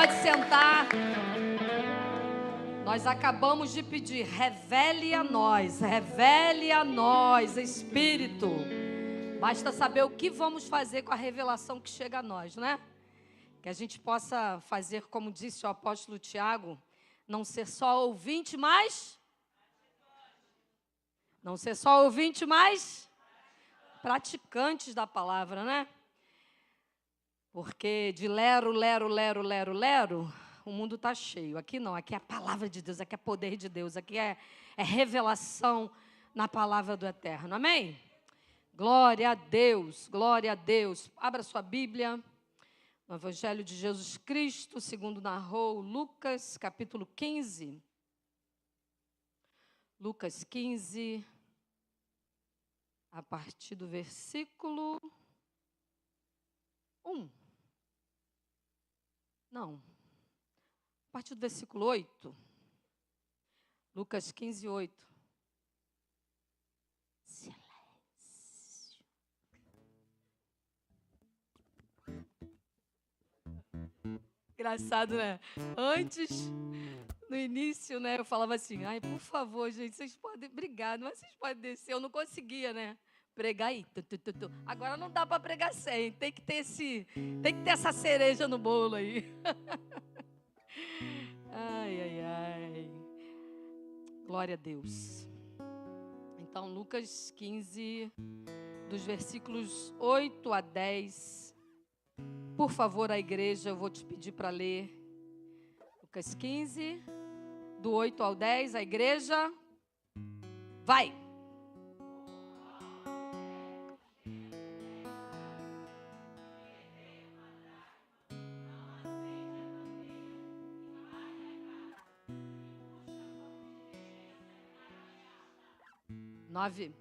Pode sentar. Nós acabamos de pedir, revele a nós, Espírito. Basta saber o que vamos fazer com a revelação que chega a nós, né? Que a gente possa fazer, como disse o apóstolo Tiago, não ser só ouvinte, mas... Não ser só ouvinte, mas... praticantes da palavra, né? Porque de lero, o mundo está cheio. Aqui não, aqui é a palavra de Deus, aqui é poder de Deus, aqui é revelação na palavra do Eterno. Amém? Glória a Deus, glória a Deus. Abra sua Bíblia, no Evangelho de Jesus Cristo, segundo narrou Lucas, capítulo 15. Lucas 15, a partir do versículo 1. Não. A partir do versículo 8. Lucas 15, 8. Silêncio. Engraçado, né? Antes, no início, né? Eu falava assim, ai, por favor, gente, vocês podem... Obrigado, mas vocês podem descer. Eu não conseguia, né? Pregar aí. Agora não dá para pregar sem. Tem que ter essa cereja no bolo aí. Ai, ai, ai. Glória a Deus. Então, Lucas 15, dos versículos 8 a 10. Por favor, a igreja, eu vou te pedir para ler. Lucas 15, do 8 ao 10, a igreja. Vai! Nove.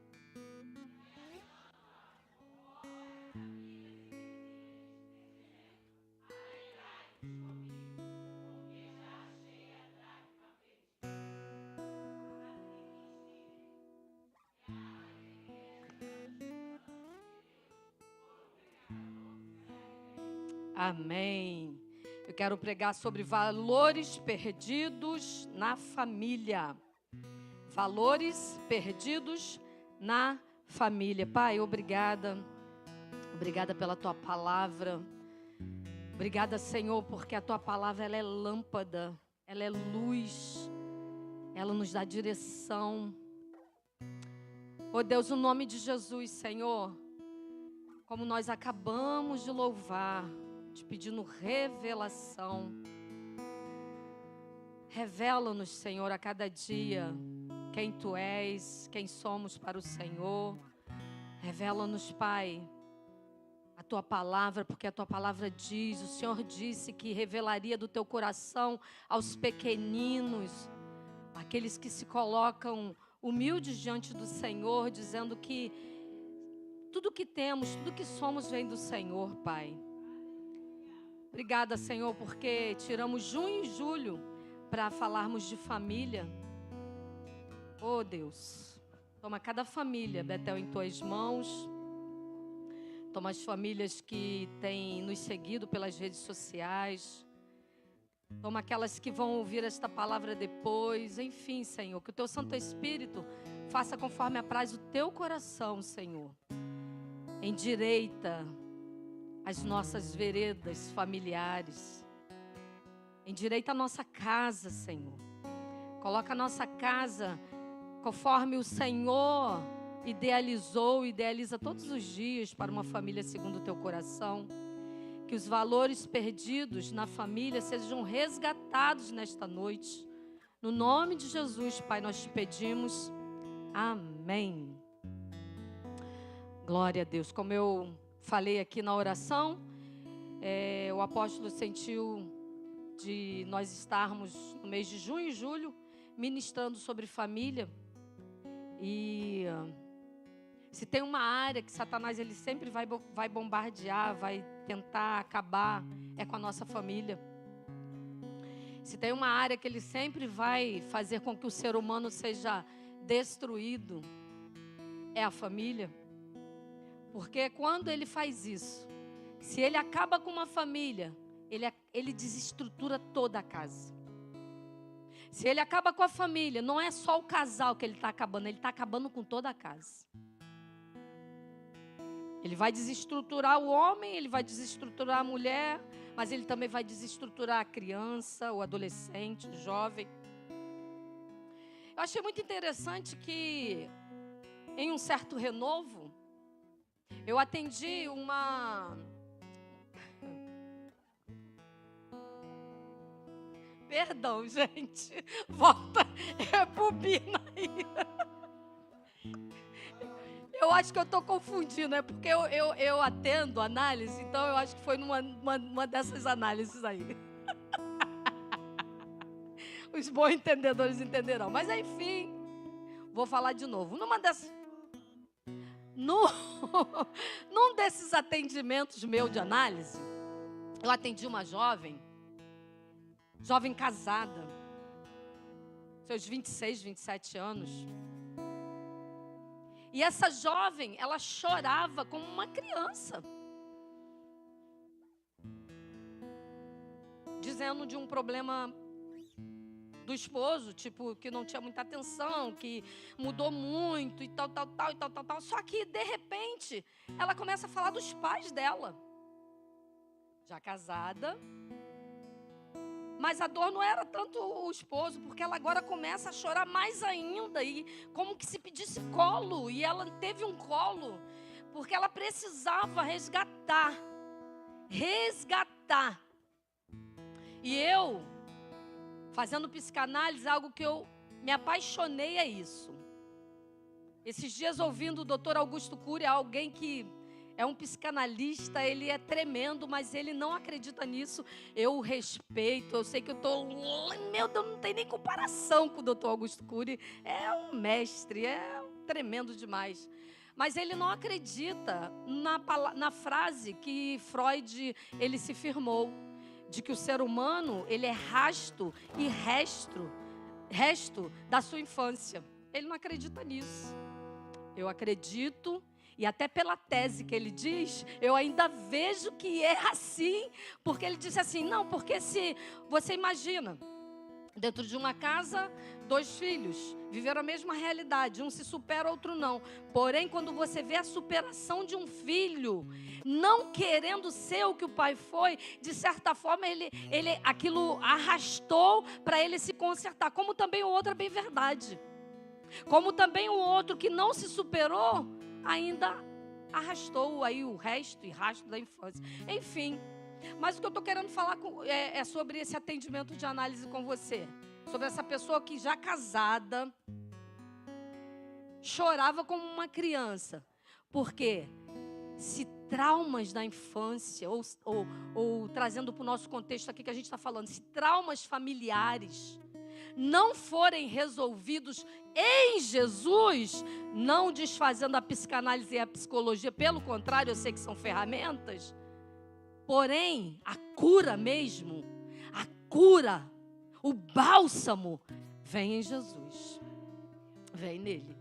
Amém. Eu quero pregar sobre valores perdidos na família. Valores perdidos na família. Pai, obrigada. Obrigada pela tua palavra. Obrigada, Senhor, porque a tua palavra ela é lâmpada, ela é luz, ela nos dá direção. Oh Deus, no nome de Jesus, Senhor, como nós acabamos de louvar, te pedindo revelação. Revela-nos, Senhor, a cada dia quem Tu és, quem somos para o Senhor. Revela-nos, Pai, a Tua palavra, porque a Tua palavra diz, o Senhor disse que revelaria do Teu coração aos pequeninos, aqueles que se colocam humildes diante do Senhor, dizendo que tudo que temos, tudo que somos vem do Senhor, Pai. Obrigada, Senhor, porque tiramos junho e julho para falarmos de família. Oh, Deus, toma cada família, Betel, em Tuas mãos. Toma as famílias que têm nos seguido pelas redes sociais. Toma aquelas que vão ouvir esta palavra depois. Enfim, Senhor, que o Teu Santo Espírito faça conforme apraz o Teu coração, Senhor. Endireita as nossas veredas familiares. Endireita a nossa casa, Senhor. Coloca a nossa casa conforme o Senhor idealiza todos os dias para uma família segundo o Teu coração. Que os valores perdidos na família sejam resgatados nesta noite. No nome de Jesus, Pai, nós te pedimos. Amém. Glória a Deus. Como eu falei aqui na oração, o apóstolo sentiu de nós estarmos no mês de junho e julho ministrando sobre família. E se tem uma área que Satanás ele sempre vai bombardear, vai tentar acabar, é com a nossa família. Se tem uma área que ele sempre vai fazer com que o ser humano seja destruído, é a família. Porque quando ele faz isso, se ele acaba com uma família, ele desestrutura toda a casa. Se ele acaba com a família, não é só o casal que ele está acabando, ele está acabando com toda a casa. Ele vai desestruturar o homem, ele vai desestruturar a mulher, mas ele também vai desestruturar a criança, o adolescente, o jovem. Eu achei muito interessante que, em um certo renovo, eu atendi uma... Perdão, gente. Volta, rebobina aí. Eu acho que eu estou confundindo, é porque eu atendo análise, então eu acho que foi numa dessas análises aí. Os bons entendedores entenderão. Mas enfim, vou falar de novo. Num desses atendimentos meu de análise, eu atendi uma jovem casada, seus 26, 27 anos. E essa jovem, ela chorava como uma criança, dizendo de um problema do esposo, tipo, que não tinha muita atenção, que mudou muito e tal. Só que, de repente, ela começa a falar dos pais dela, já casada. Mas a dor não era tanto o esposo, porque ela agora começa a chorar mais ainda, e como que se pedisse colo, e ela teve um colo, porque ela precisava resgatar. E eu, fazendo psicanálise, algo que eu me apaixonei é isso. Esses dias ouvindo o Dr. Augusto Cury, alguém que é um psicanalista, ele é tremendo, mas ele não acredita nisso. Eu o respeito, eu sei que eu estou... Meu Deus, não tem nem comparação com o Dr. Augusto Cury. É um mestre, é tremendo demais. Mas ele não acredita na frase que Freud, ele se firmou, de que o ser humano, ele é rasto e resto da sua infância. Ele não acredita nisso. Eu acredito. E até pela tese que ele diz, eu ainda vejo que é assim, porque ele disse assim, não, porque se você imagina, dentro de uma casa, 2 filhos, viveram a mesma realidade, um se supera, outro não. Porém, quando você vê a superação de um filho, não querendo ser o que o pai foi, de certa forma, aquilo arrastou para ele se consertar, como também o outro é bem verdade. Como também o outro que não se superou, ainda arrastou aí o resto e rastro da infância. Enfim, mas o que eu estou querendo falar é sobre esse atendimento de análise com você. Sobre essa pessoa que já casada, chorava como uma criança. Porque se traumas da infância, ou trazendo para o nosso contexto aqui que a gente está falando, se traumas familiares não forem resolvidos em Jesus, não desfazendo a psicanálise e a psicologia, pelo contrário, eu sei que são ferramentas, porém, a cura mesmo, o bálsamo, vem em Jesus, vem nele.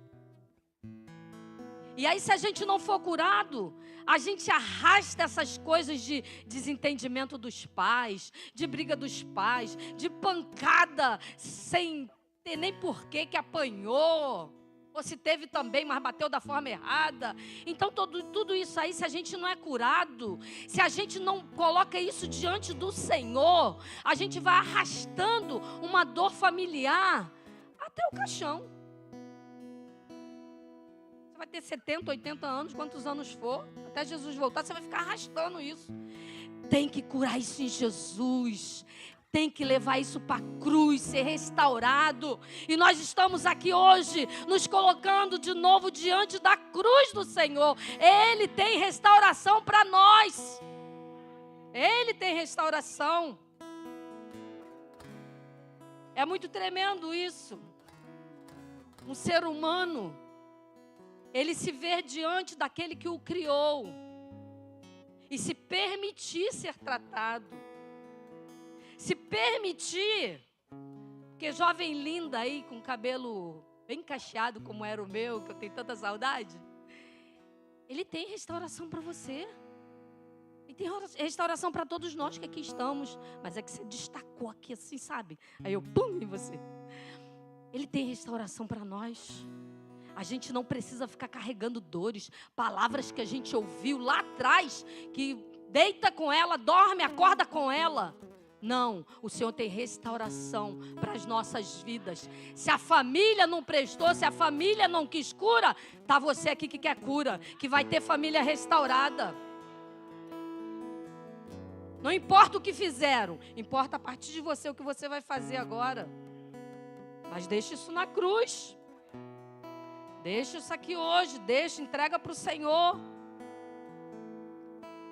E aí, se a gente não for curado, a gente arrasta essas coisas de desentendimento dos pais, de briga dos pais, de pancada sem ter nem porquê que apanhou, ou se teve também, mas bateu da forma errada. Então, tudo isso aí, se a gente não é curado, se a gente não coloca isso diante do Senhor, a gente vai arrastando uma dor familiar até o caixão. Você vai ter 70, 80 anos, quantos anos for, até Jesus voltar, você vai ficar arrastando isso. Tem que curar isso em Jesus. Tem que levar isso para a cruz, ser restaurado. E nós estamos aqui hoje, nos colocando de novo diante da cruz do Senhor. Ele tem restauração para nós. Ele tem restauração. É muito tremendo isso. Um ser humano, ele se vê diante daquele que o criou e se permitir ser tratado, se permitir, porque jovem linda aí com cabelo bem cacheado como era o meu, que eu tenho tanta saudade, ele tem restauração para você, ele tem restauração para todos nós que aqui estamos. Mas é que você destacou aqui assim, sabe? Aí eu, pum, em você. Ele tem restauração para nós. A gente não precisa ficar carregando dores, palavras que a gente ouviu lá atrás, que deita com ela, dorme, acorda com ela. Não, o Senhor tem restauração para as nossas vidas. Se a família não prestou, se a família não quis cura, tá você aqui que quer cura, que vai ter família restaurada. Não importa o que fizeram, importa a partir de você o que você vai fazer agora. Mas deixa isso na cruz. Deixa isso aqui hoje, entrega para o Senhor.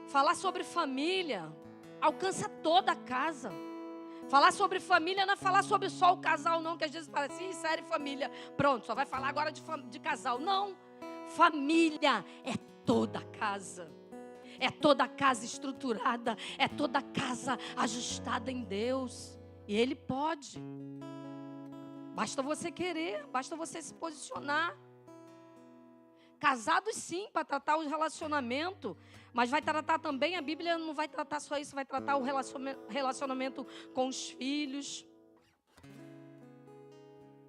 Falar sobre família alcança toda a casa. Falar sobre família não é falar sobre só o casal, não, que às vezes fala assim, série família, pronto, só vai falar agora de casal. Não, família é toda a casa. É toda a casa estruturada, é toda a casa ajustada em Deus. E Ele pode. Basta você querer, basta você se posicionar. Casados sim, para tratar o relacionamento, mas vai tratar também, a Bíblia não vai tratar só isso, vai tratar o relacionamento com os filhos.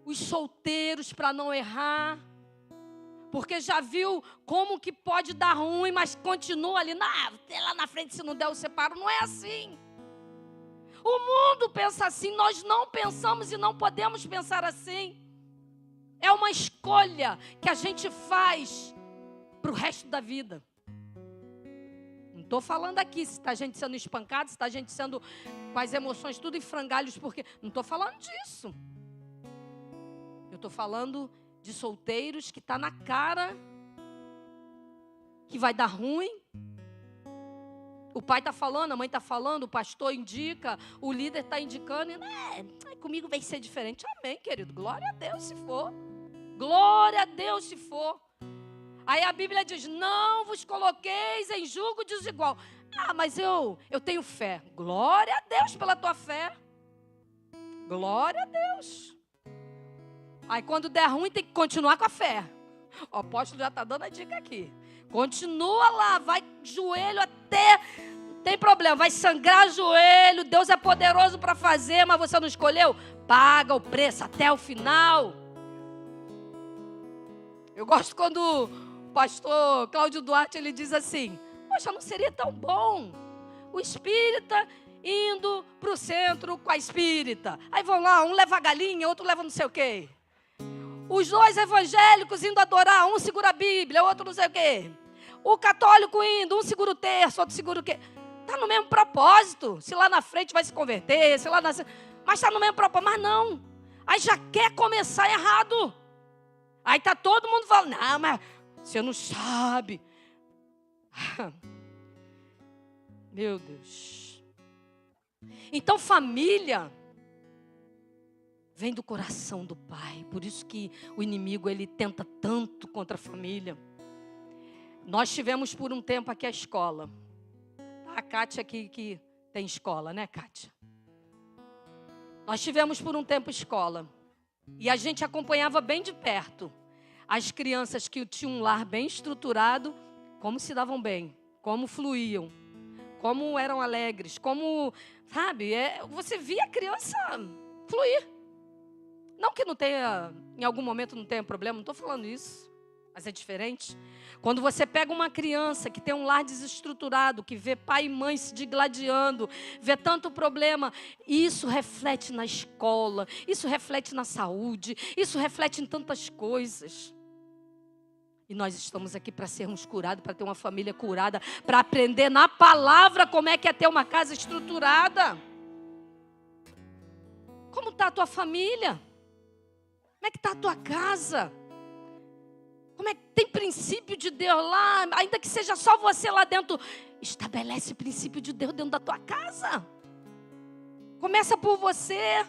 Os solteiros para não errar, porque já viu como que pode dar ruim, mas continua ali, lá na frente se não der o separo, não é assim. O mundo pensa assim, nós não pensamos e não podemos pensar assim. É uma escolha que a gente faz para o resto da vida. Não estou falando aqui se está a gente sendo espancado, se está a gente sendo com as emoções tudo em frangalhos, porque não estou falando disso. Eu estou falando de solteiros que está na cara, que vai dar ruim. O pai está falando, a mãe está falando, o pastor indica, o líder está indicando. E, comigo vai ser diferente. Amém, querido. Glória a Deus se for. Glória a Deus se for. Aí a Bíblia diz, não vos coloqueis em julgo desigual. Mas eu tenho fé. Glória a Deus pela tua fé. Glória a Deus. Aí quando der ruim tem que continuar com a fé. O apóstolo já está dando a dica aqui. Continua lá, vai joelho até... Não tem problema, vai sangrar joelho. Deus é poderoso para fazer, mas você não escolheu? Paga o preço até o final. Eu gosto quando o pastor Cláudio Duarte, ele diz assim, poxa, não seria tão bom o espírita indo para o centro com a espírita. Aí vão lá, um leva a galinha, outro leva não sei o quê. Os dois evangélicos indo adorar, um segura a Bíblia, outro não sei o quê. O católico indo, um segura o terço, outro segura o quê. Está no mesmo propósito. Se lá na frente vai se converter, se lá na... mas está no mesmo propósito. Mas não. Aí já quer começar errado. Aí está todo mundo falando, não, mas você não sabe. Meu Deus. Então família vem do coração do Pai. Por isso que o inimigo, ele tenta tanto contra a família. Nós tivemos por um tempo aqui a escola. A Kátia aqui que tem escola, né, Kátia? Nós tivemos por um tempo escola. E a gente acompanhava bem de perto as crianças que tinham um lar bem estruturado, como se davam bem, como fluíam, como eram alegres, como, sabe, você via a criança fluir. Não que não tenha, em algum momento não tenha problema, não estou falando isso, mas é diferente. Quando você pega uma criança que tem um lar desestruturado, que vê pai e mãe se digladiando, vê tanto problema, isso reflete na escola, isso reflete na saúde, isso reflete em tantas coisas. E nós estamos aqui para sermos curados, para ter uma família curada, para aprender na palavra como é que é ter uma casa estruturada. Como está a tua família? Como é que está a tua casa? Como é que tem princípio de Deus lá? Ainda que seja só você lá dentro, estabelece o princípio de Deus dentro da tua casa. Começa por você.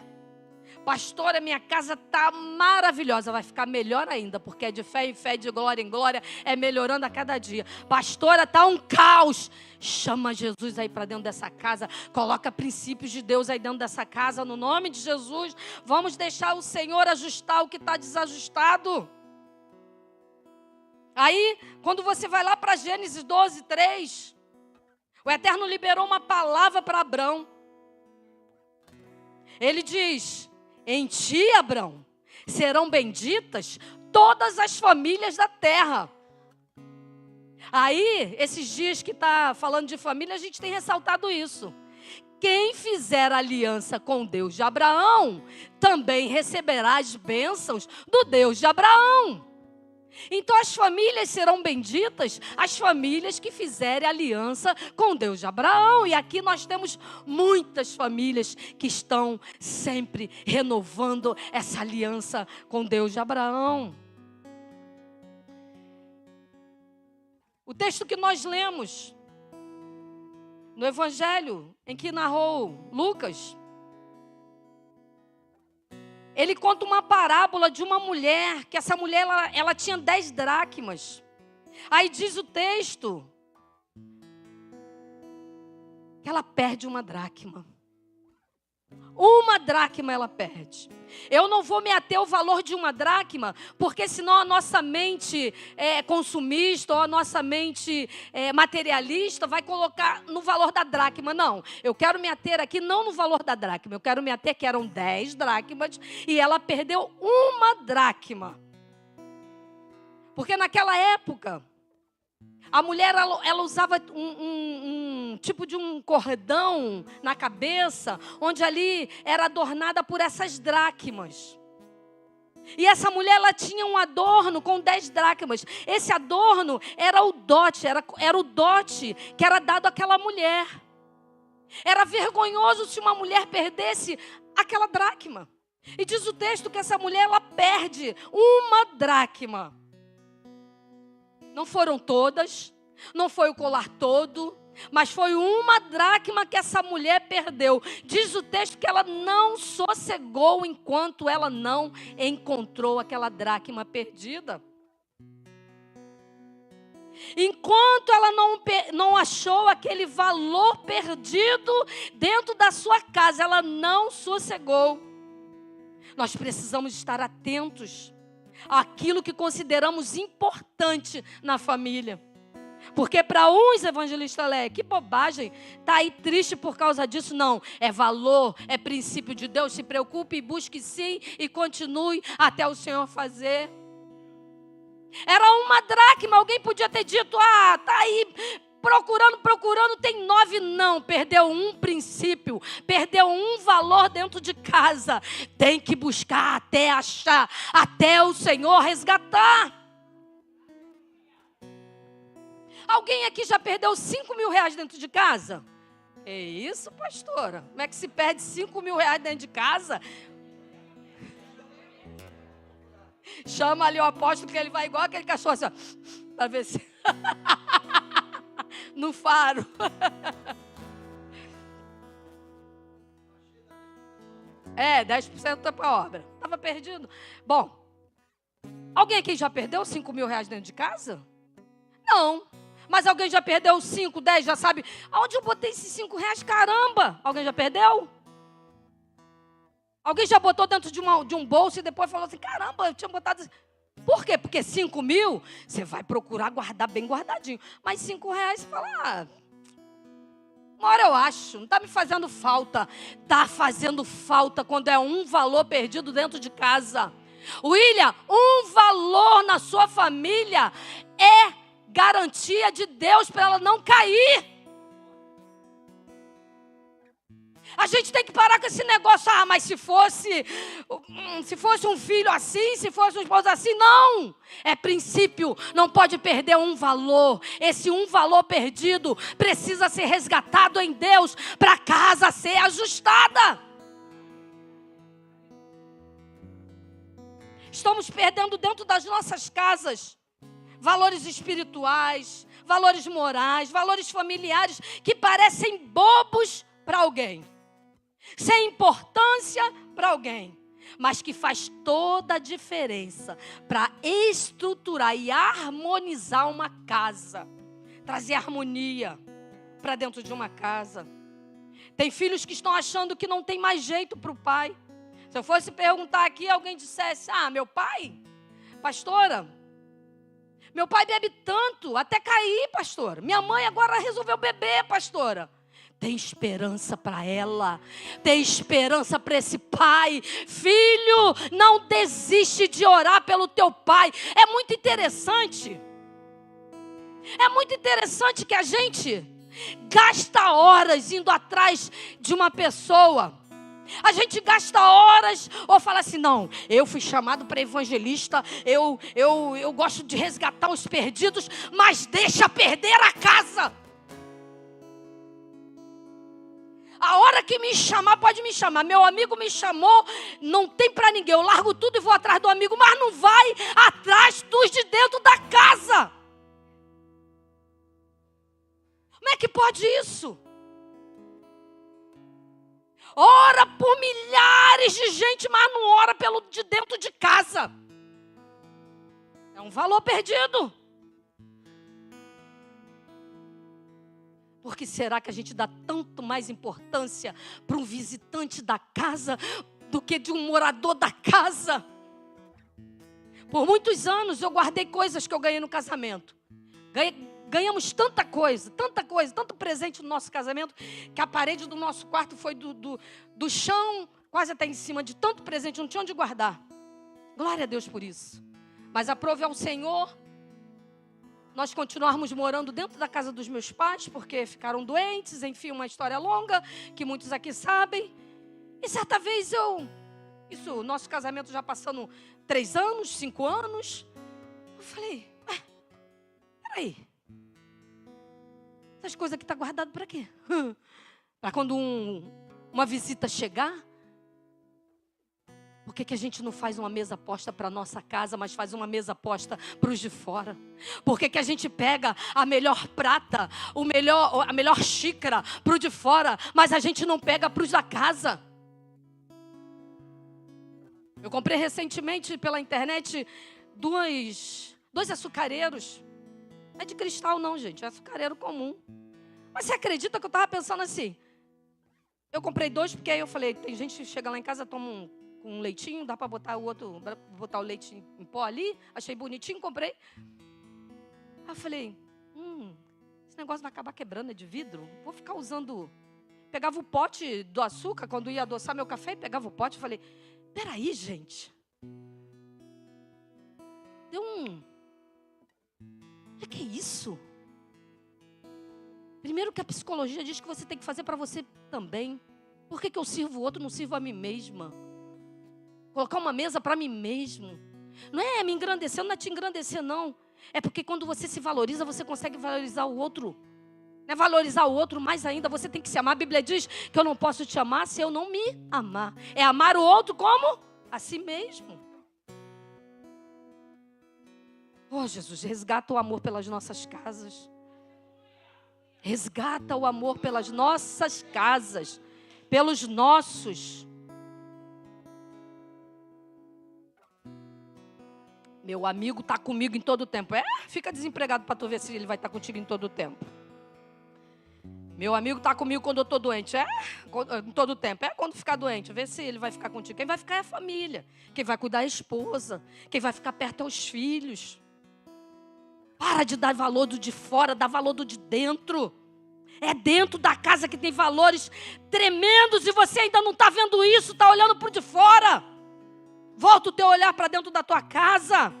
Pastora, minha casa está maravilhosa. Vai ficar melhor ainda, porque é de fé em fé, de glória em glória, é melhorando a cada dia. Pastora, está um caos. Chama Jesus aí para dentro dessa casa. Coloca princípios de Deus aí dentro dessa casa, no nome de Jesus. Vamos deixar o Senhor ajustar o que está desajustado. Aí, quando você vai lá para Gênesis 12, 3, O Eterno liberou uma palavra para Abrão. Ele diz: em ti, Abrão, serão benditas todas as famílias da terra. Aí, esses dias que está falando de família, a gente tem ressaltado isso. Quem fizer aliança com o Deus de Abraão, também receberá as bênçãos do Deus de Abraão. Então as famílias serão benditas, as famílias que fizerem aliança com o Deus de Abraão. E aqui nós temos muitas famílias que estão sempre renovando essa aliança com Deus de Abraão. O texto que nós lemos no Evangelho, em que narrou Lucas, ele conta uma parábola de uma mulher, que essa mulher ela tinha 10 dracmas. Aí diz o texto que ela perde uma dracma. Uma dracma ela perde. Eu não vou me ater ao valor de uma dracma, porque senão a nossa mente consumista ou a nossa mente materialista vai colocar no valor da dracma. Não, eu quero me ater aqui não no valor da dracma. Eu quero me ater que eram 10 dracmas e ela perdeu uma dracma. Porque naquela época, a mulher ela usava um tipo de um cordão na cabeça, onde ali era adornada por essas dracmas. E essa mulher ela tinha um adorno com 10 dracmas. Esse adorno era o dote, era o dote que era dado àquela mulher. Era vergonhoso se uma mulher perdesse aquela dracma. E diz o texto que essa mulher ela perde uma dracma. Não foram todas, não foi o colar todo, mas foi uma dracma que essa mulher perdeu. Diz o texto que ela não sossegou enquanto ela não encontrou aquela dracma perdida. Enquanto ela não achou aquele valor perdido dentro da sua casa, ela não sossegou. Nós precisamos estar atentos àquilo que consideramos importante na família. Porque para uns, evangelista Lé, que bobagem, está aí triste por causa disso. Não, é valor, é princípio de Deus. Se preocupe e busque sim e continue até o Senhor fazer. Era uma dracma, alguém podia ter dito, está aí procurando, tem 9. Não, perdeu um princípio, perdeu um valor dentro de casa. Tem que buscar até achar, até o Senhor resgatar. Alguém aqui já perdeu 5 mil reais dentro de casa? Que isso, pastora? Como é que se perde 5 mil reais dentro de casa? Chama ali o apóstolo que ele vai igual aquele cachorro assim, para ver se... no faro. 10% é para obra. Estava perdido. Bom, alguém aqui já perdeu 5 mil reais dentro de casa? Não. Mas alguém já perdeu 5, 10, já sabe? Aonde eu botei esses 5 reais? Caramba! Alguém já perdeu? Alguém já botou dentro de um bolso e depois falou assim, caramba, eu tinha botado... Por quê? Porque 5 mil, você vai procurar guardar bem guardadinho. Mas 5 reais, você fala, uma hora eu acho, não está me fazendo falta. Está fazendo falta quando é um valor perdido dentro de casa. William, um valor na sua família é garantia de Deus para ela não cair. A gente tem que parar com esse negócio, mas se fosse um filho assim, se fosse um esposo assim, não. É princípio, não pode perder um valor. Esse um valor perdido precisa ser resgatado em Deus para a casa ser ajustada. Estamos perdendo dentro das nossas casas valores espirituais, valores morais, valores familiares que parecem bobos para alguém. Sem importância para alguém, mas que faz toda a diferença para estruturar e harmonizar uma casa, trazer harmonia para dentro de uma casa. Tem filhos que estão achando que não tem mais jeito para o pai. Se eu fosse perguntar aqui, alguém dissesse, meu pai, pastora, Meu pai bebe tanto, até cair, pastora. Minha mãe agora resolveu beber, pastora. Tem esperança para ela. Tem esperança para esse pai. Filho, não desiste de orar pelo teu pai. É muito interessante. É muito interessante que a gente gasta horas indo atrás de uma pessoa. A gente gasta horas ou fala assim, não, eu fui chamado para evangelista, eu gosto de resgatar os perdidos, mas deixa perder a casa. A hora que me chamar, pode me chamar. Meu amigo me chamou, não tem para ninguém. Eu largo tudo e vou atrás do amigo, mas não vai atrás dos de dentro da casa. Como é que pode isso? Ora por milhares de gente, mas não ora pelo de dentro de casa. É um valor perdido. Por que será que a gente dá tanto mais importância para um visitante da casa do que de um morador da casa? Por muitos anos eu guardei coisas que eu ganhei no casamento. Ganhamos tanta coisa, tanto presente no nosso casamento, que a parede do nosso quarto foi do chão quase até em cima, de tanto presente, não tinha onde guardar. Glória a Deus por isso. Mas aprove ao Senhor nós continuarmos morando dentro da casa dos meus pais, porque ficaram doentes, enfim, uma história longa, que muitos aqui sabem. E certa vez nosso casamento já passando 3 anos, 5 anos, eu falei, peraí. Essas coisas aqui estão guardadas para quê? Para quando uma visita chegar? Por que a gente não faz uma mesa posta para a nossa casa, mas faz uma mesa posta para os de fora? Por que a gente pega a melhor prata, a melhor xícara para o de fora, mas a gente não pega para os da casa? Eu comprei recentemente pela internet dois açucareiros. Não é de cristal não, gente, é açucareiro comum. Mas você acredita que eu estava pensando assim? Eu comprei 2 porque aí eu falei, tem gente que chega lá em casa, toma um leitinho, dá para botar o leite em pó ali. Achei bonitinho, comprei. Aí eu falei, esse negócio vai acabar quebrando, é de vidro. Vou ficar usando. Pegava o pote do açúcar, quando ia adoçar meu café, pegava o pote e falei, peraí, gente. Deu O que é isso? Primeiro que a psicologia diz que você tem que fazer para você também. Por que eu sirvo o outro, não sirvo a mim mesma? Colocar uma mesa para mim mesmo. Não é me engrandecer, não é te engrandecer, não. É porque quando você se valoriza, você consegue valorizar o outro. Não é valorizar o outro mais ainda, você tem que se amar. A Bíblia diz que eu não posso te amar se eu não me amar. É amar o outro como? A si mesmo. Oh, Jesus, resgata o amor pelas nossas casas. Resgata o amor pelas nossas casas. Pelos nossos. Meu amigo está comigo em todo o tempo. Fica desempregado para tu ver se ele vai estar contigo em todo o tempo. Meu amigo está comigo quando eu estou doente. Em todo o tempo. Quando ficar doente, vê se ele vai ficar contigo. Quem vai ficar é a família. Quem vai cuidar é a esposa. Quem vai ficar perto é os filhos. Para de dar valor do de fora, dá valor do de dentro. É dentro da casa que tem valores tremendos e você ainda não está vendo isso, está olhando para o de fora. Volta o teu olhar para dentro da tua casa.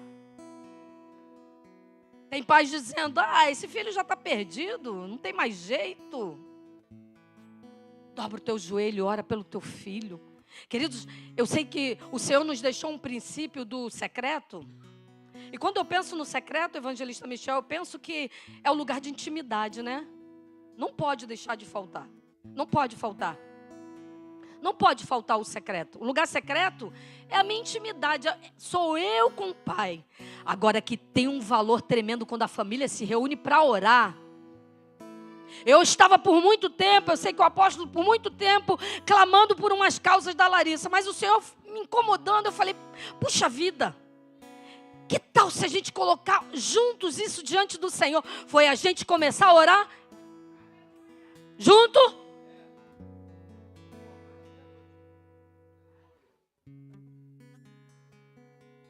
Tem pais dizendo, esse filho já está perdido, não tem mais jeito. Dobra o teu joelho e ora pelo teu filho. Queridos, eu sei que o Senhor nos deixou um princípio do secreto. E quando eu penso no secreto, evangelista Michel, eu penso que é o lugar de intimidade, né? Não pode deixar de faltar. Não pode faltar. Não pode faltar o secreto. O lugar secreto é a minha intimidade. Sou eu com o Pai. Agora que tem um valor tremendo quando a família se reúne para orar. Eu estava por muito tempo, eu sei que o apóstolo por muito tempo, clamando por umas causas da Larissa. Mas o Senhor me incomodando, eu falei, puxa vida. Que tal se a gente colocar juntos isso diante do Senhor? Foi a gente começar a orar junto?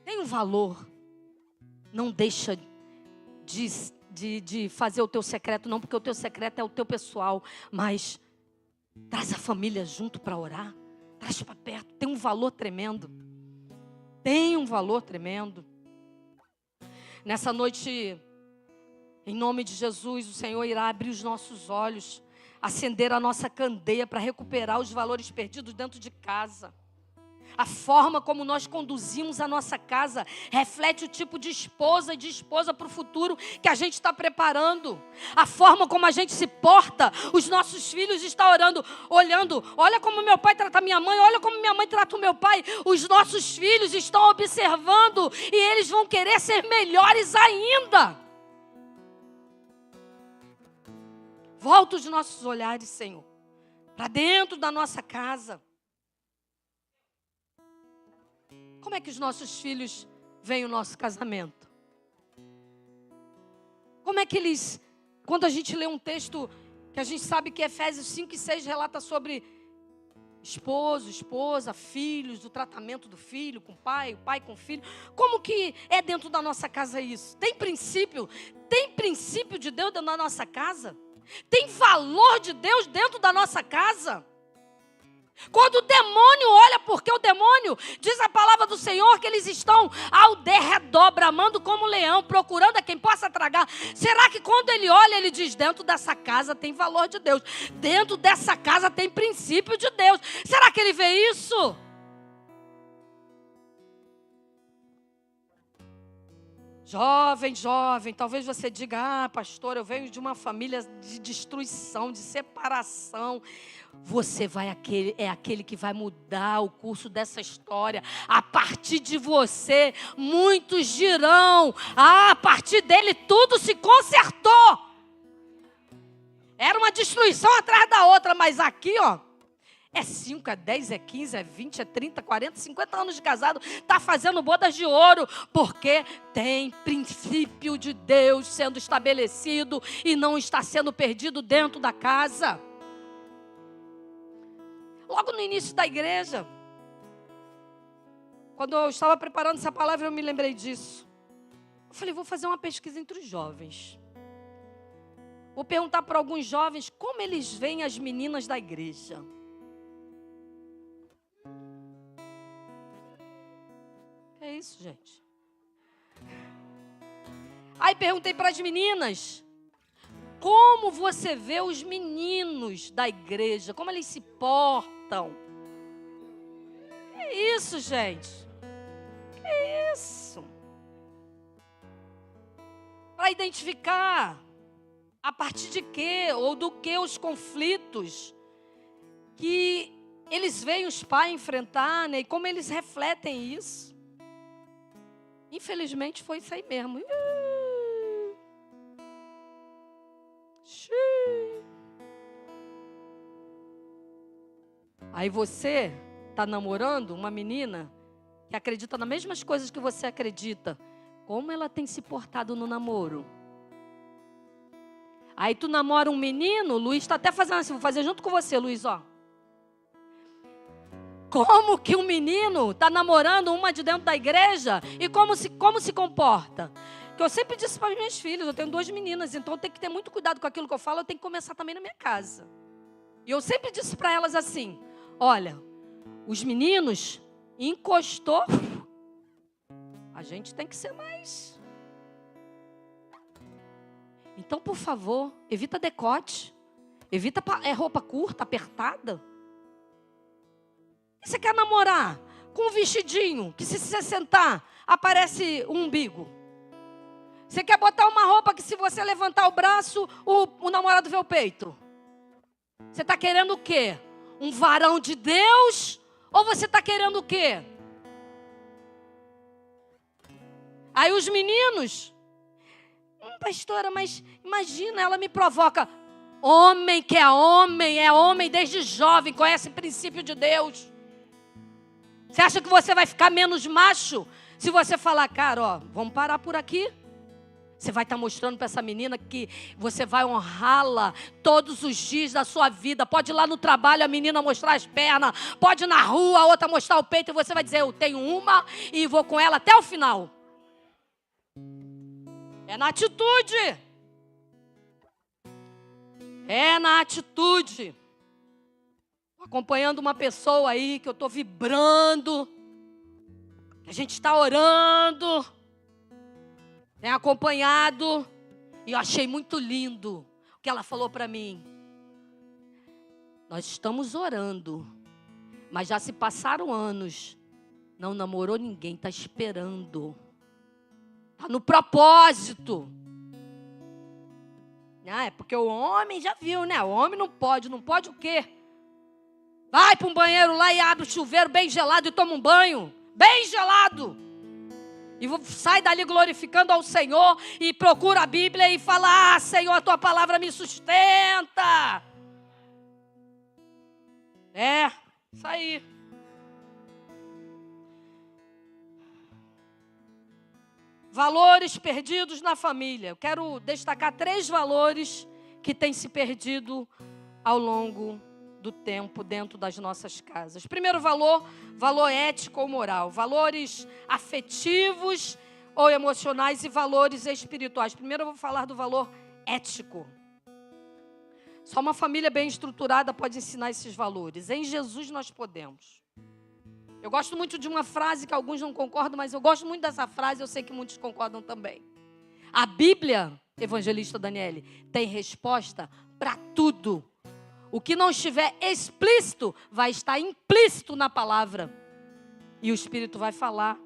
Tem um valor. Não deixa de fazer o teu secreto, não, porque o teu secreto é o teu pessoal, mas traz a família junto para orar, traz para perto, tem um valor tremendo. Tem um valor tremendo. Nessa noite, em nome de Jesus, o Senhor irá abrir os nossos olhos, acender a nossa candeia para recuperar os valores perdidos dentro de casa. A forma como nós conduzimos a nossa casa reflete o tipo de esposa e de esposa para o futuro que a gente está preparando. A forma como a gente se porta, os nossos filhos estão olhando. Olha como meu pai trata minha mãe, olha como minha mãe trata o meu pai. Os nossos filhos estão observando e eles vão querer ser melhores ainda. Volta os nossos olhares, Senhor, para dentro da nossa casa. Como é que os nossos filhos veem o nosso casamento? Como é que eles, quando a gente lê um texto que a gente sabe que Efésios 5 e 6 relata sobre esposo, esposa, filhos, o tratamento do filho com o pai com o filho. Como que é dentro da nossa casa isso? Tem princípio de Deus dentro da nossa casa? Tem valor de Deus dentro da nossa casa? Quando o demônio olha, porque o demônio, diz a palavra do Senhor, que eles estão ao derredor, bramando como leão, procurando a quem possa tragar. Será que quando ele olha, ele diz, dentro dessa casa tem valor de Deus, dentro dessa casa tem princípio de Deus? Será que ele vê isso? Jovem, talvez você diga, pastor, eu venho de uma família de destruição, de separação. Você é aquele que vai mudar o curso dessa história. A partir de você, muitos dirão, a partir dele tudo se consertou. Era uma destruição atrás da outra, mas aqui, é 5, é 10, é 15, é 20, é 30, 40, 50 anos de casado. Está fazendo bodas de ouro. Porque tem princípio de Deus sendo estabelecido e não está sendo perdido dentro da casa. Logo no início da igreja, quando eu estava preparando essa palavra, eu me lembrei disso. Eu falei, vou fazer uma pesquisa entre os jovens. Vou perguntar para alguns jovens como eles veem as meninas da igreja. É isso, gente. Aí perguntei para as meninas, como você vê os meninos da igreja, como eles se portam? É isso, gente. É isso. Para identificar a partir de quê ou do que os conflitos que eles veem os pais enfrentar, né? E como eles refletem isso. Infelizmente foi isso aí mesmo. Aí você está namorando uma menina que acredita nas mesmas coisas que você acredita. Como ela tem se portado no namoro? Aí tu namora um menino, o Luiz está até fazendo assim, vou fazer junto com você, Luiz, Como que um menino está namorando uma de dentro da igreja e como se comporta? Que eu sempre disse para as minhas filhas, eu tenho 2 meninas, então eu tenho que ter muito cuidado com aquilo que eu falo, eu tenho que começar também na minha casa. E eu sempre disse para elas assim, olha, os meninos encostou, a gente tem que ser mais. Então, por favor, evita decote, evita roupa curta, apertada. E você quer namorar com um vestidinho que se você sentar, aparece o umbigo? Você quer botar uma roupa que se você levantar o braço, o namorado vê o peito? Você está querendo o quê? Um varão de Deus? Ou você está querendo o quê? Aí os meninos, pastora, mas imagina, ela me provoca. Homem que é homem desde jovem, conhece o princípio de Deus. Você acha que você vai ficar menos macho se você falar, cara, vamos parar por aqui? Você vai estar mostrando para essa menina que você vai honrá-la todos os dias da sua vida. Pode ir lá no trabalho, a menina mostrar as pernas. Pode ir na rua, a outra mostrar o peito. E você vai dizer, eu tenho uma e vou com ela até o final. É na atitude. É na atitude. Acompanhando uma pessoa aí que eu estou vibrando, que a gente está orando, tem acompanhado, e eu achei muito lindo o que ela falou para mim. Nós estamos orando, mas já se passaram anos, não namorou ninguém, está esperando, está no propósito. É porque o homem já viu, né? O homem não pode o quê? Vai para um banheiro lá e abre o chuveiro bem gelado e toma um banho, bem gelado. E sai dali glorificando ao Senhor e procura a Bíblia e fala: ah, Senhor, a tua palavra me sustenta. É, isso aí. Valores perdidos na família. Eu quero destacar 3 valores que têm se perdido ao longo do tempo dentro das nossas casas. Primeiro valor, valor ético ou moral. Valores afetivos ou emocionais e valores espirituais. Primeiro eu vou falar do valor ético. Só uma família bem estruturada pode ensinar esses valores. Em Jesus nós podemos. Eu gosto muito de uma frase que alguns não concordam, mas eu gosto muito dessa frase, eu sei que muitos concordam também. A Bíblia, evangelista Daniele, tem resposta para tudo. O que não estiver explícito vai estar implícito na palavra. E o Espírito vai falar.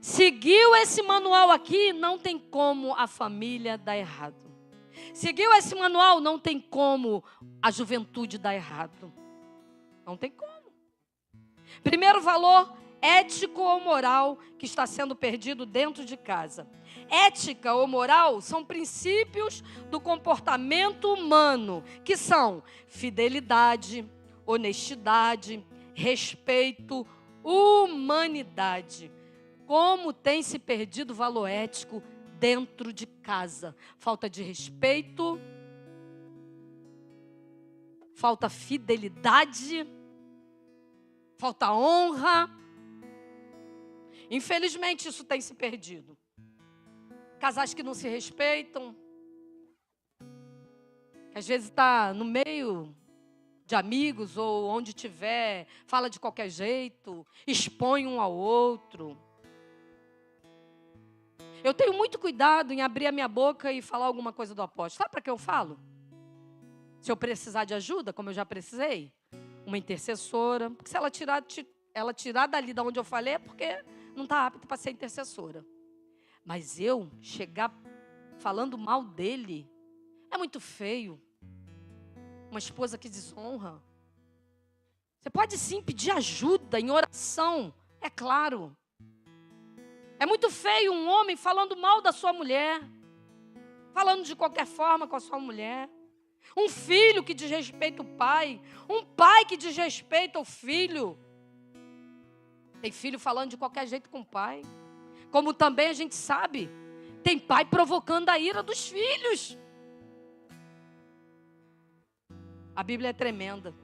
Seguiu esse manual aqui, não tem como a família dar errado. Seguiu esse manual, não tem como a juventude dar errado. Não tem como. Primeiro valor, ético ou moral, que está sendo perdido dentro de casa. Ética ou moral são princípios do comportamento humano, que são fidelidade, honestidade, respeito, humanidade. Como tem se perdido o valor ético dentro de casa? Falta de respeito, falta fidelidade, falta honra. Infelizmente isso tem se perdido. Casais que não se respeitam, que às vezes está no meio de amigos ou onde tiver, fala de qualquer jeito, expõe um ao outro. Eu tenho muito cuidado em abrir a minha boca e falar alguma coisa do apóstolo. Sabe para que eu falo? Se eu precisar de ajuda, como eu já precisei, uma intercessora, porque se ela tirar dali de onde eu falei, é porque não está apta para ser intercessora. Mas eu chegar falando mal dele, é muito feio. Uma esposa que desonra. Você pode sim pedir ajuda em oração, é claro. É muito feio um homem falando mal da sua mulher, falando de qualquer forma com a sua mulher. Um filho que desrespeita o pai, um pai que desrespeita o filho. Tem filho falando de qualquer jeito com o pai. Como também a gente sabe, tem pai provocando a ira dos filhos. A Bíblia é tremenda.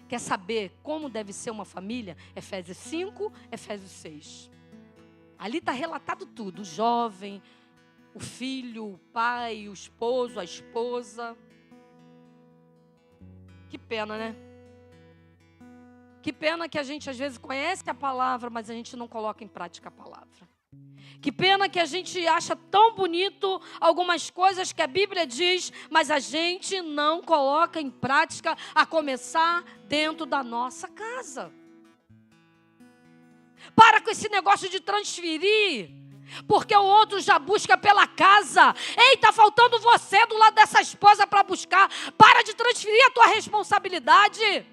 Quer saber como deve ser uma família? Efésios 5, Efésios 6. Ali está relatado tudo. O jovem, o filho, o pai, o esposo, a esposa. Que pena, né? Que pena que a gente às vezes conhece a palavra, mas a gente não coloca em prática a palavra. Que pena que a gente acha tão bonito algumas coisas que a Bíblia diz, mas a gente não coloca em prática, a começar dentro da nossa casa. Para com esse negócio de transferir, porque o outro já busca pela casa. Ei, está faltando você do lado dessa esposa para buscar. Para de transferir a tua responsabilidade.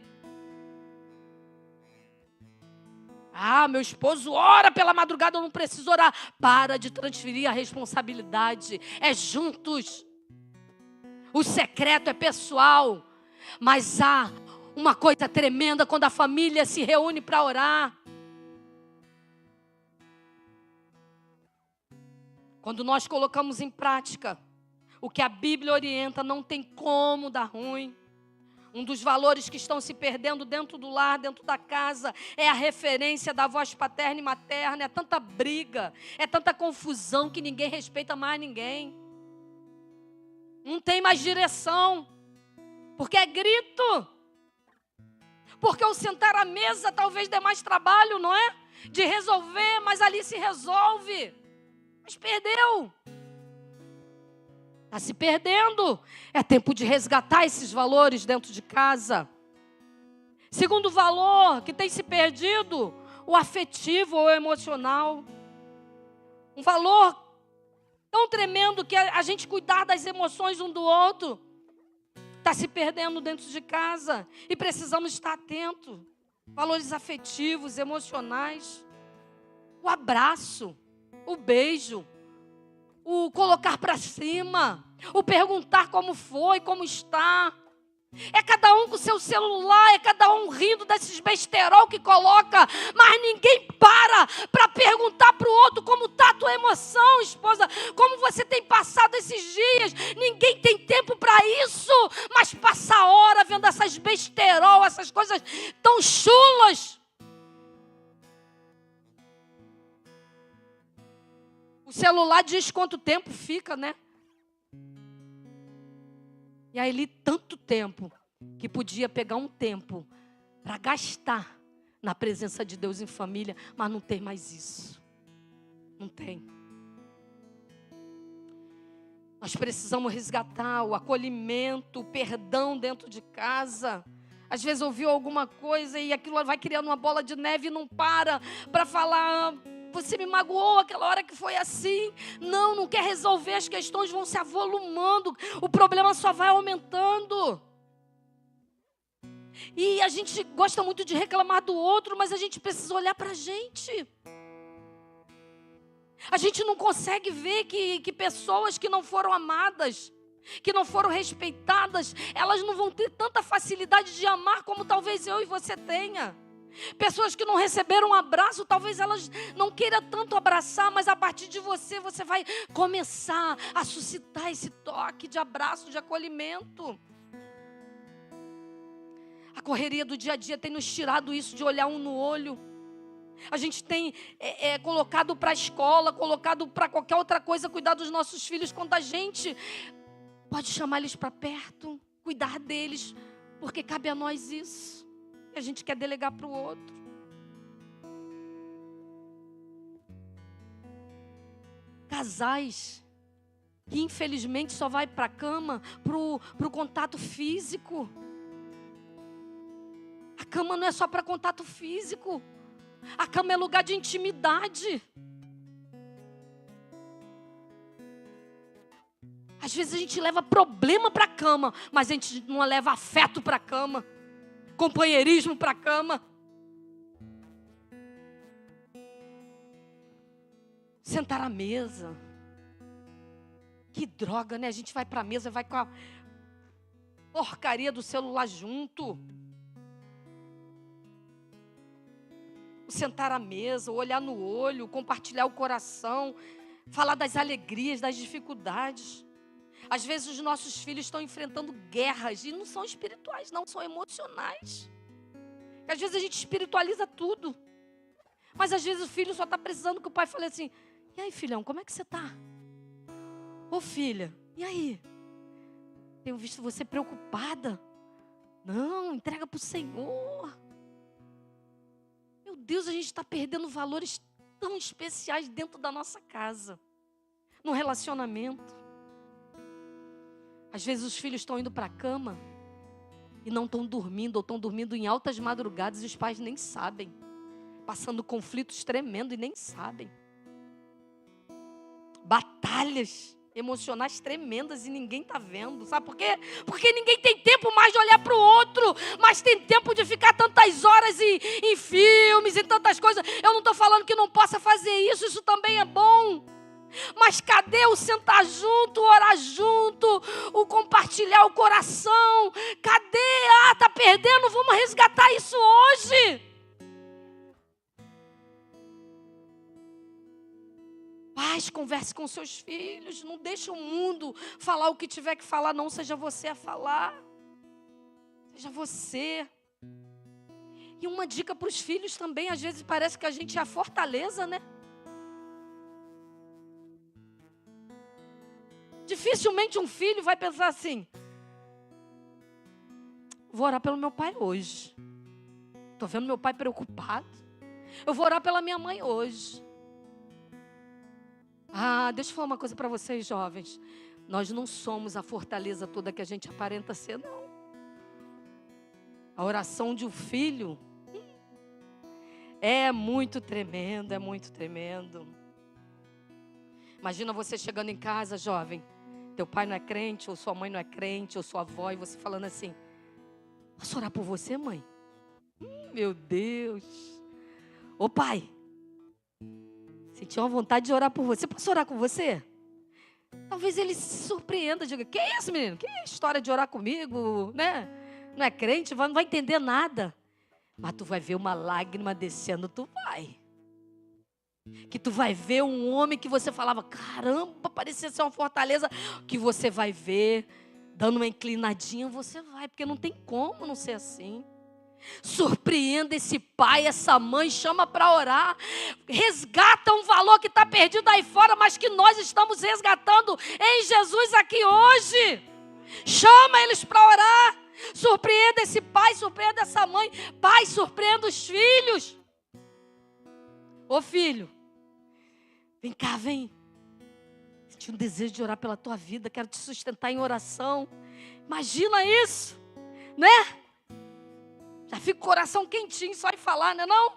Ah, meu esposo ora pela madrugada, eu não preciso orar. Para de transferir a responsabilidade. É juntos. O secreto é pessoal. Mas há uma coisa tremenda quando a família se reúne para orar. Quando nós colocamos em prática o que a Bíblia orienta, não tem como dar ruim. Um dos valores que estão se perdendo dentro do lar, dentro da casa, é a referência da voz paterna e materna. É tanta briga, é tanta confusão que ninguém respeita mais ninguém. Não tem mais direção, porque é grito. Porque o sentar à mesa talvez dê mais trabalho, não é? De resolver, mas ali se resolve. Mas perdeu. Está se perdendo. É tempo de resgatar esses valores dentro de casa. Segundo valor que tem se perdido, o afetivo ou emocional. Um valor tão tremendo que a gente cuidar das emoções um do outro está se perdendo dentro de casa. E precisamos estar atentos. Valores afetivos, emocionais. O abraço, o beijo, o colocar para cima, o perguntar como foi, como está. É cada um com seu celular, é cada um rindo desses besterol que coloca, mas ninguém para perguntar para o outro como está a tua emoção, esposa, como você tem passado esses dias. Ninguém tem tempo para isso, mas passa a hora vendo essas besterol, essas coisas tão chulas. O celular diz quanto tempo fica, né? E aí, tanto tempo, que podia pegar um tempo para gastar na presença de Deus em família, mas não tem mais isso. Não tem. Nós precisamos resgatar o acolhimento, o perdão dentro de casa. Às vezes ouviu alguma coisa e aquilo vai criando uma bola de neve e não para falar... Você me magoou aquela hora que foi assim. Não quer resolver, as questões vão se avolumando. O problema só vai aumentando. E a gente gosta muito de reclamar do outro, mas a gente precisa olhar para a gente. A gente não consegue ver que pessoas que não foram amadas, que não foram respeitadas, elas não vão ter tanta facilidade de amar como talvez eu e você tenha. Pessoas que não receberam um abraço, talvez elas não queiram tanto abraçar, mas a partir de você vai começar a suscitar esse toque de abraço, de acolhimento. A correria do dia a dia tem nos tirado isso de olhar um no olho. A gente tem colocado para a escola, colocado para qualquer outra coisa, cuidar dos nossos filhos, quando a gente pode chamar eles para perto, cuidar deles, porque cabe a nós isso. A gente quer delegar para o outro. Casais que infelizmente só vai para a cama pro contato físico. A cama não é só para contato físico. A cama é lugar de intimidade. Às vezes a gente leva problema para a cama, mas a gente não leva afeto para a cama. Companheirismo para a cama. Sentar à mesa. Que droga, né? A gente vai para a mesa, vai com a porcaria do celular junto. Sentar à mesa, olhar no olho, compartilhar o coração, falar das alegrias, das dificuldades. Às vezes os nossos filhos estão enfrentando guerras e não são espirituais, não, são emocionais. Às vezes a gente espiritualiza tudo. Mas às vezes o filho só está precisando que o pai fale assim: e aí, filhão, como é que você está? Ô filha, e aí? Tenho visto você preocupada. Não, entrega para o Senhor. Meu Deus, a gente está perdendo valores tão especiais dentro da nossa casa. No relacionamento. Às vezes os filhos estão indo para a cama e não estão dormindo, ou estão dormindo em altas madrugadas e os pais nem sabem. Passando conflitos tremendos e nem sabem. Batalhas emocionais tremendas e ninguém está vendo. Sabe por quê? Porque ninguém tem tempo mais de olhar para o outro, mas tem tempo de ficar tantas horas em filmes e tantas coisas. Eu não estou falando que não possa fazer isso, isso também é bom. Mas cadê o sentar junto, o orar junto, o compartilhar o coração? Cadê? Tá perdendo, vamos resgatar isso hoje. Pais, converse com seus filhos, não deixe o mundo falar o que tiver que falar, não, seja você a falar. Seja você. E uma dica para os filhos também, às vezes parece que a gente é a fortaleza, né? Dificilmente um filho vai pensar assim: vou orar pelo meu pai hoje. Estou vendo meu pai preocupado. Eu vou orar pela minha mãe hoje. Deixa eu falar uma coisa para vocês, jovens. Nós não somos a fortaleza toda que a gente aparenta ser, não. A oração de um filho é muito tremendo, é muito tremendo. Imagina você chegando em casa, jovem. Teu pai não é crente, ou sua mãe não é crente, ou sua avó, e você falando assim: posso orar por você, mãe? Meu Deus. Ô pai, senti uma vontade de orar por você. Posso orar com você? Talvez ele se surpreenda, diga: que é isso, menino? Que história de orar comigo, né? Não é crente, não vai entender nada. Mas tu vai ver uma lágrima descendo, tu vai. Que tu vai ver um homem que você falava: caramba, parecia ser uma fortaleza. Que você vai ver, dando uma inclinadinha, você vai. Porque não tem como não ser assim. Surpreenda esse pai, essa mãe, chama para orar. Resgata um valor que está perdido aí fora, mas que nós estamos resgatando em Jesus aqui hoje. Chama eles para orar. Surpreenda esse pai, surpreenda essa mãe. Pai, surpreenda os filhos. Ô filho, vem cá, vem. Tinha um desejo de orar pela tua vida, quero te sustentar em oração. Imagina isso, né? Já fica o coração quentinho só em falar, né não?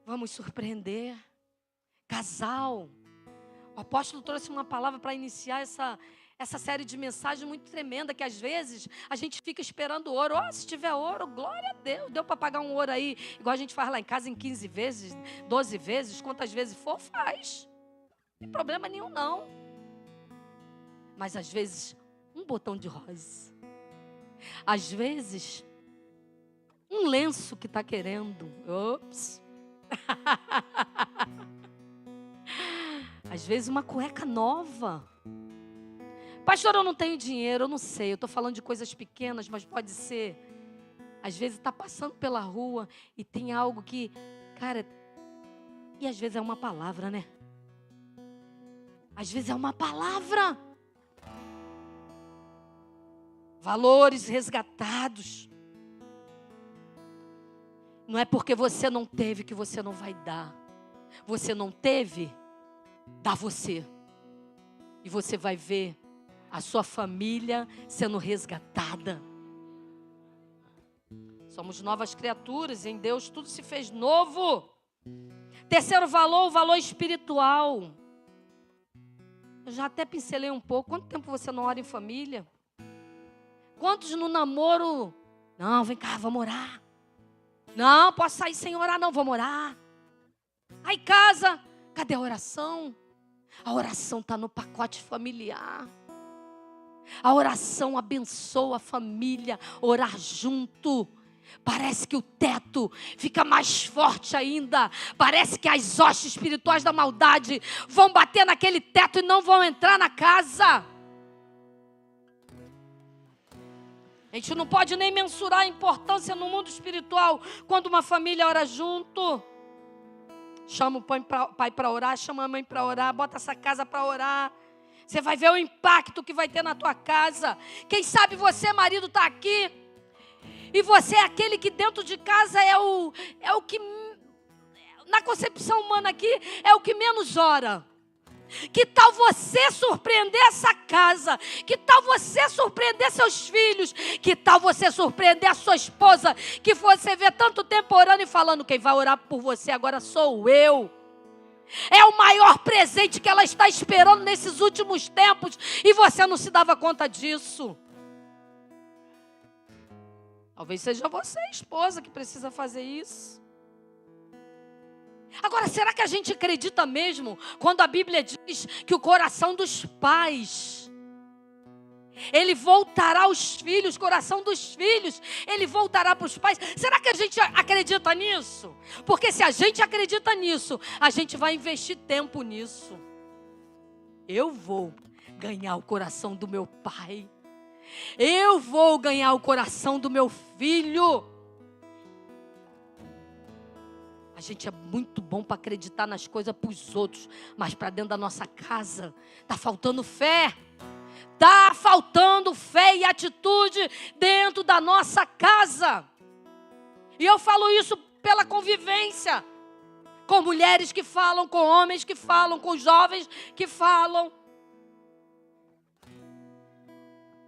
Vamos surpreender. Casal. O apóstolo trouxe uma palavra para iniciar essa série de mensagens muito tremenda, que às vezes a gente fica esperando ouro. Se tiver ouro, glória a Deus. Deu para pagar um ouro aí, igual a gente faz lá em casa, em 15 vezes, 12 vezes, quantas vezes for, faz. Não tem problema nenhum, não. Mas às vezes, um botão de rosa. Às vezes, um lenço que está querendo. Ops. Às vezes, uma cueca nova. Pastor, eu não tenho dinheiro, eu não sei. Eu estou falando de coisas pequenas, mas pode ser. Às vezes está passando pela rua e tem algo que, cara, e às vezes é uma palavra, né? Às vezes é uma palavra. Valores resgatados. Não é porque você não teve que você não vai dar. Você não teve, dá você. E você vai ver a sua família sendo resgatada. Somos novas criaturas, em Deus tudo se fez novo. Terceiro valor, o valor espiritual. Eu já até pincelei um pouco. Quanto tempo você não ora em família? Quantos no namoro? Não, vem cá, vamos orar. Não, posso sair sem orar não, vamos orar. Aí casa, cadê a oração? A oração está no pacote familiar. A oração abençoa a família, orar junto. Parece que o teto fica mais forte ainda. Parece que as hostes espirituais da maldade vão bater naquele teto e não vão entrar na casa. A gente não pode nem mensurar a importância no mundo espiritual quando uma família ora junto. Chama o pai para orar, chama a mãe para orar, bota essa casa para orar. Você vai ver o impacto que vai ter na tua casa. Quem sabe você, marido, está aqui. E você é aquele que dentro de casa é o que, na concepção humana aqui, é o que menos ora. Que tal você surpreender essa casa? Que tal você surpreender seus filhos? Que tal você surpreender a sua esposa? Que você vê tanto tempo orando e falando: quem vai orar por você agora sou eu. É o maior presente que ela está esperando nesses últimos tempos e você não se dava conta disso. Talvez seja você, esposa, que precisa fazer isso. Agora, será que a gente acredita mesmo quando a Bíblia diz que o coração dos pais, ele voltará aos filhos, o coração dos filhos, ele voltará para os pais? Será que a gente acredita nisso? Porque se a gente acredita nisso, a gente vai investir tempo nisso. Eu vou ganhar o coração do meu pai. Eu vou ganhar o coração do meu filho. A gente é muito bom para acreditar nas coisas para os outros, mas para dentro da nossa casa está faltando fé. Está faltando fé e atitude dentro da nossa casa. E eu falo isso pela convivência. Com mulheres que falam, com homens que falam, com jovens que falam.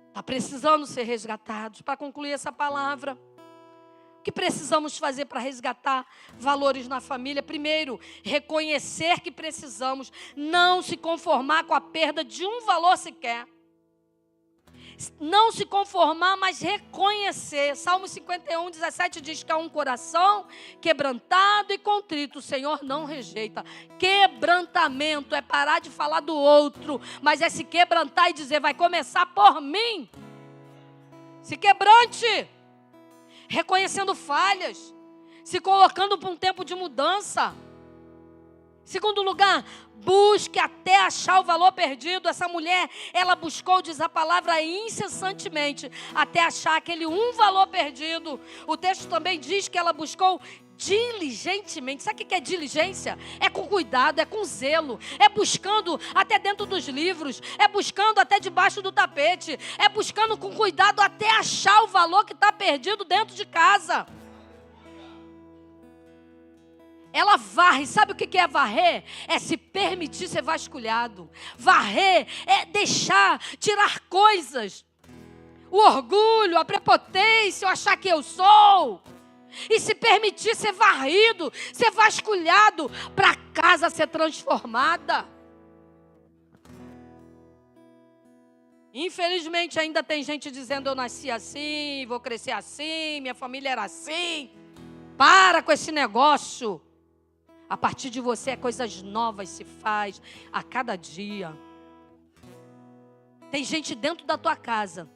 Está precisando ser resgatados. Para concluir essa palavra, o que precisamos fazer para resgatar valores na família? Primeiro, reconhecer que precisamos, não se conformar com a perda de um valor sequer. Não se conformar, mas reconhecer. Salmo 51, 17 diz que há um coração quebrantado e contrito, o Senhor não rejeita. Quebrantamento é parar de falar do outro, mas é se quebrantar e dizer, vai começar por mim. Se quebrante, reconhecendo falhas, se colocando para um tempo de mudança. Segundo lugar, busque até achar o valor perdido. Essa mulher, ela buscou, diz a palavra, incessantemente, até achar aquele um valor perdido. O texto também diz que ela buscou diligentemente. Sabe o que é diligência? É com cuidado, é com zelo, é buscando até dentro dos livros, é buscando até debaixo do tapete, é buscando com cuidado até achar o valor que está perdido dentro de casa. Ela varre. Sabe o que é varrer? É se permitir ser vasculhado. Varrer é deixar, tirar coisas. O orgulho, a prepotência, o achar que eu sou. E se permitir ser varrido, ser vasculhado, para a casa ser transformada. Infelizmente ainda tem gente dizendo, eu nasci assim, vou crescer assim, minha família era assim. Para com esse negócio. A partir de você, coisas novas se faz a cada dia. Tem gente dentro da tua casa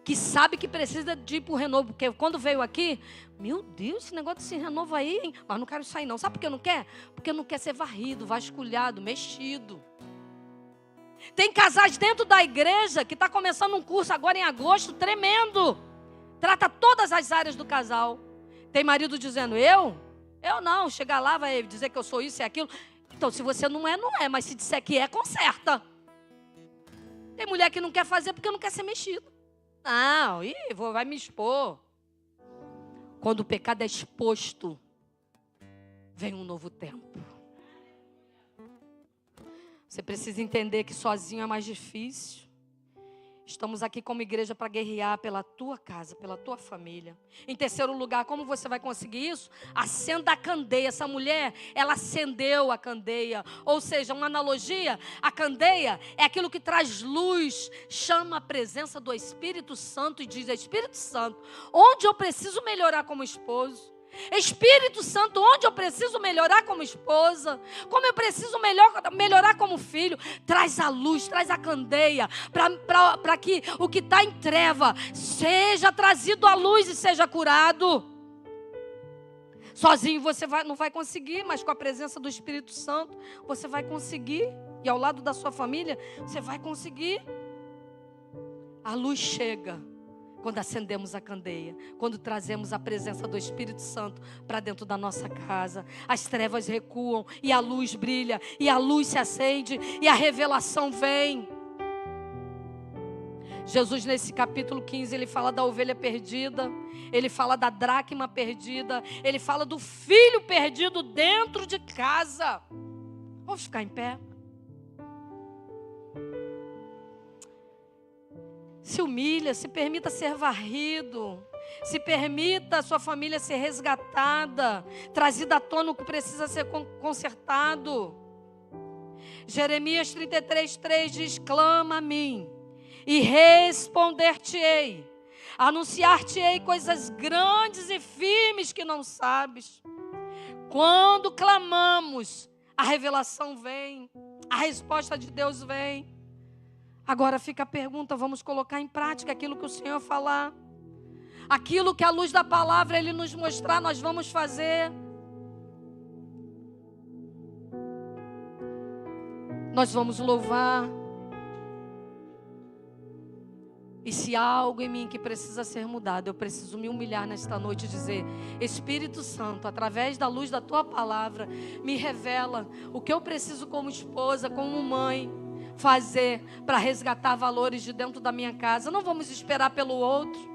que sabe que precisa de ir para o renovo. Porque quando veio aqui, meu Deus, esse negócio desse renovo aí, hein? Mas não quero sair não. Sabe por que não quer? Porque não quer ser varrido, vasculhado, mexido. Tem casais dentro da igreja que está começando um curso agora em agosto, tremendo. Trata todas as áreas do casal. Tem marido dizendo, eu não, chegar lá vai dizer que eu sou isso e aquilo. Então, se você não é, não é. Mas se disser que é, conserta. Tem mulher que não quer fazer porque não quer ser mexida. Não, vai me expor. Quando o pecado é exposto, vem um novo tempo. Você precisa entender que sozinho é mais difícil. Estamos aqui como igreja para guerrear pela tua casa, pela tua família. Em terceiro lugar, como você vai conseguir isso? Acenda a candeia. Essa mulher, ela acendeu a candeia. Ou seja, uma analogia, a candeia é aquilo que traz luz, chama a presença do Espírito Santo e diz, Espírito Santo, onde eu preciso melhorar como esposo? Espírito Santo, onde eu preciso melhorar como esposa, como eu preciso melhorar como filho, traz a luz, traz a candeia, para que o que está em treva seja trazido à luz e seja curado. Sozinho você não vai conseguir, mas com a presença do Espírito Santo você vai conseguir, e ao lado da sua família você vai conseguir. A luz chega quando acendemos a candeia, quando trazemos a presença do Espírito Santo para dentro da nossa casa. As trevas recuam e a luz brilha, e a luz se acende e a revelação vem. Jesus, nesse capítulo 15, ele fala da ovelha perdida, ele fala da dracma perdida, ele fala do filho perdido dentro de casa. Vamos ficar em pé? Se humilha, se permita ser varrido, se permita a sua família ser resgatada, trazida à tona o que precisa ser consertado. Jeremias 33:3 diz, clama a mim e responder-te-ei, anunciar-te-ei coisas grandes e firmes que não sabes. Quando clamamos, a revelação vem, a resposta de Deus vem. Agora fica a pergunta, vamos colocar em prática aquilo que o Senhor falar. Aquilo que a luz da palavra Ele nos mostrar, nós vamos fazer. Nós vamos louvar. E se há algo em mim que precisa ser mudado, eu preciso me humilhar nesta noite e dizer: Espírito Santo, através da luz da tua palavra, me revela o que eu preciso como esposa, como mãe, fazer para resgatar valores de dentro da minha casa. Não vamos esperar pelo outro.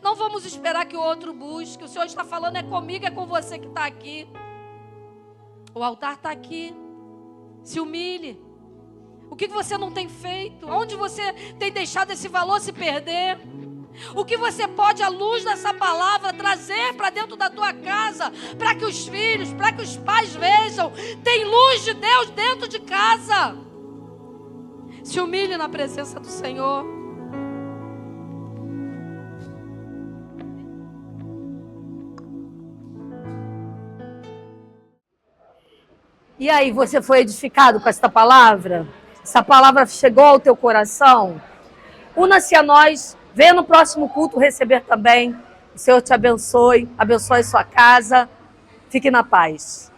Não vamos esperar que o outro busque. O Senhor está falando é comigo, é com você que está aqui. O altar está aqui. Se humilhe. O que você não tem feito? Onde você tem deixado esse valor se perder? O que você pode, à luz dessa palavra, trazer para dentro da tua casa, para que os filhos, para que os pais vejam, tem luz de Deus dentro de casa. Se humilhe na presença do Senhor. E aí, você foi edificado com esta palavra? Essa palavra chegou ao teu coração? Una-se a nós, venha no próximo culto receber também. O Senhor te abençoe, abençoe sua casa. Fique na paz.